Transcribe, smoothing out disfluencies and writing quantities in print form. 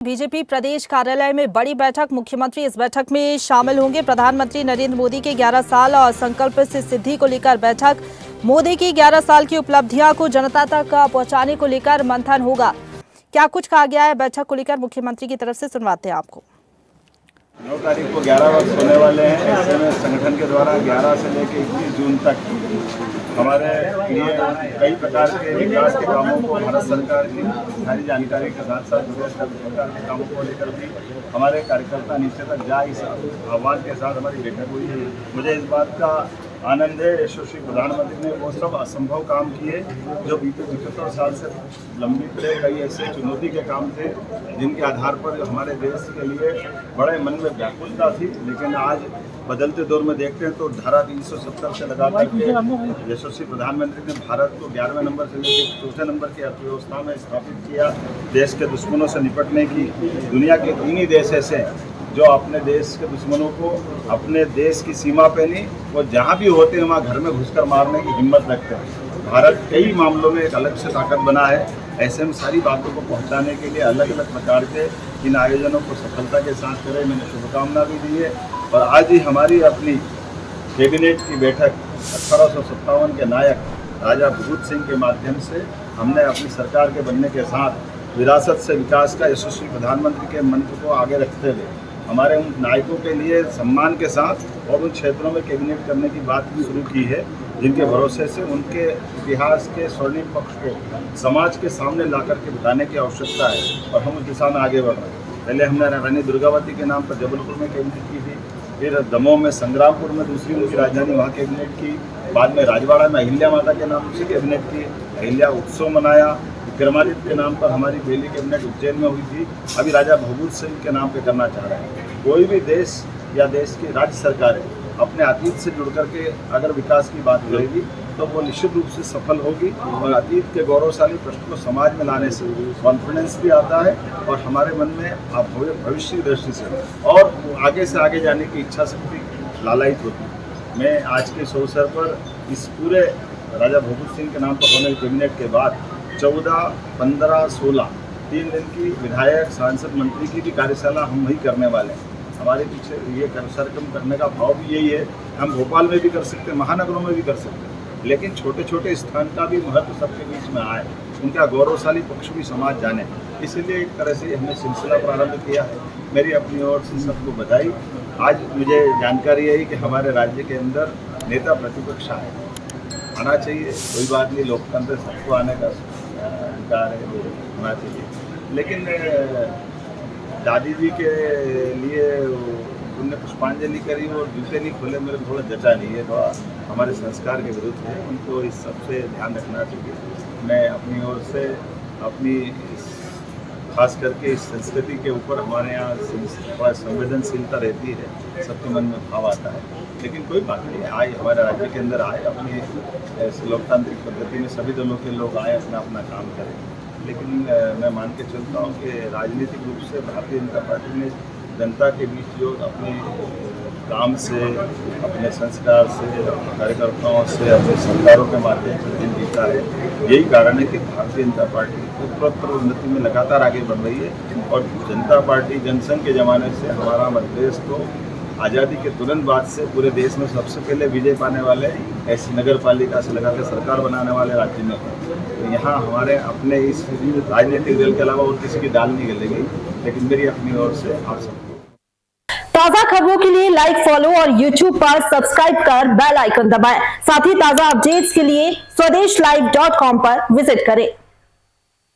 BJP प्रदेश कार्यालय में बड़ी बैठक। मुख्यमंत्री इस बैठक में शामिल होंगे। प्रधानमंत्री नरेंद्र मोदी के 11 साल और संकल्प से सिद्धि को लेकर बैठक। मोदी की 11 साल की उपलब्धियां को जनता तक पहुंचाने को लेकर मंथन होगा। क्या कुछ कहा गया है बैठक को लेकर, मुख्यमंत्री की तरफ से सुनवाते हैं आपको। 9 तारीख को 11 वर्ष होने वाले हैं। ऐसे में संगठन के द्वारा 11 से लेकर 21 जून तक हमारे लिए कई प्रकार के विकास के कामों को भारत सरकार की सारी जानकारी के साथ साथ प्रदेश सरकार के कामों को लेकर भी हमारे कार्यकर्ता नीचे तक जाए, इस आह्वान के साथ हमारी बैठक हुई है। मुझे इस बात का आनंद है, यशस्वी प्रधानमंत्री ने वो सब असंभव काम किए जो बीते 75 साल से लंबित रहे। कई ऐसे चुनौती के काम थे जिनके आधार पर हमारे देश के लिए बड़े मन में व्याकुलता थी, लेकिन आज बदलते दौर में देखते हैं तो धारा 370 से लगा करके यशस्वी प्रधानमंत्री ने भारत को 11वें नंबर से लेकर 4थे नंबर की अर्थव्यवस्था में स्थापित किया। देश के दुश्मनों से निपटने की दुनिया के 3 ही देश ऐसे हैं जो अपने देश के दुश्मनों को अपने देश की सीमा पे नहीं, वो जहाँ भी होते हैं वहाँ घर में घुसकर मारने की हिम्मत रखते हैं। भारत कई मामलों में एक अलग से ताकत बना है। ऐसे में सारी बातों को पहुँचाने के लिए अलग अलग प्रकार के इन आयोजनों को सफलता के साथ करें, मैंने शुभकामना भी दी है। और आज ही हमारी अपनी कैबिनेट की बैठक 1857 के नायक राजा भगत सिंह के माध्यम से हमने अपनी सरकार के बनने के साथ विरासत से विकास का यशस्वी प्रधानमंत्री के मंत्र को आगे रखते हुए हमारे उन नायकों के लिए सम्मान के साथ और उन क्षेत्रों में कैबिनेट करने की बात भी शुरू की है जिनके भरोसे से उनके इतिहास के स्वर्णिम पक्ष को समाज के सामने ला करके बताने की आवश्यकता है और हम उस दिशा में आगे बढ़ रहे हैं। पहले हमने रानी दुर्गावती के नाम पर जबलपुर में कैबिनेट की थी, फिर दमोह में संग्रामपुर में दूसरी उनकी राजधानी वहाँ कैबिनेट की, बाद में राजवाड़ा में अहिल्या माता के नाम से कैबिनेट की, अहिल्या उत्सव मनाया। विक्रमादित्य के नाम पर हमारी पहली कैबिनेट उज्जैन में हुई थी। अभी राजा भगत सिंह के नाम पे करना चाह रहे हैं। कोई भी देश या देश की राज्य सरकारें अपने अतीत से जुड़ करके अगर विकास की बात करेगी तो वो निश्चित रूप से सफल होगी और अतीत के गौरवशाली प्रश्न को समाज में लाने से कॉन्फिडेंस भी आता है और हमारे मन में भविष्य की दृष्टि से और आगे से आगे जाने की इच्छा शक्ति लालायित होती है। मैं आज के इस अवसर पर इस पूरे राजा भगत सिंह के नाम पर होने कैबिनेट के बाद 14, 15, 16 3 दिन की विधायक, सांसद, मंत्री की भी कार्यशाला हम वही करने वाले हैं। हमारे पीछे ये कार्यक्रम करने का भाव भी यही है। हम भोपाल में भी कर सकते हैं, महानगरों में भी कर सकते हैं, लेकिन छोटे छोटे स्थान का भी महत्व सबके बीच में आए, उनका गौरवशाली पक्ष भी समाज जाने, इसलिए एक तरह से हमने सिलसिला प्रारंभ किया है। मेरी अपनी ओर से सबको बधाई। आज मुझे जानकारी है कि हमारे राज्य के अंदर नेता प्रतिपक्ष आए, आना चाहिए, कोई बात नहीं, लोकतंत्र सबको आने का अधिकार है, होना चाहिए। लेकिन दादी जी के लिए उनने पुष्पांजलि करी और जूते नहीं खोले, मेरे को थोड़ा जचा नहीं है, थोड़ा हमारे संस्कार के विरुद्ध है, उनको इस सबसे ध्यान रखना चाहिए। मैं अपनी ओर से अपनी खास करके इस संस्कृति के ऊपर हमारे यहाँ थोड़ा संवेदनशीलता रहती है, सबके मन में भाव आता है, लेकिन कोई बात नहीं, आए हमारे राज्य के अंदर आए, अपनी लोकतांत्रिक पद्धति में सभी दलों के लोग आए, अपना अपना काम करें। लेकिन मैं मान के चलता हूँ कि राजनीतिक रूप से भारतीय जनता पार्टी ने जनता के बीच जो अपने काम से, अपने संस्कार से, अपने कार्यकर्ताओं से, अपने सरकारों के माध्यम से दिन जीता है। यही कारण है कि भारतीय जनता पार्टी उत्तरोत्तर उन्नति में लगातार आगे बढ़ रही है और जनता पार्टी जनसंघ के ज़माने से हमारा मध्य प्रदेश को आज़ादी के तुरंत बाद से पूरे देश में सबसे पहले विजय पाने वाले ऐसी नगर पालिका से लगाकर सरकार बनाने वाले राज्य में है। तो यहाँ हमारे अपने इस राजनीतिक दल के अलावा और किसी की दाल नहीं गलेगी, लेकिन मेरी अपनी ओर से आप सबको ताजा खबरों के लिए लाइक, फॉलो और YouTube पर सब्सक्राइब कर बेल आइकन दबाएं। साथ ही ताजा अपडेट्स के लिए swedeshlive.com पर विजिट करें।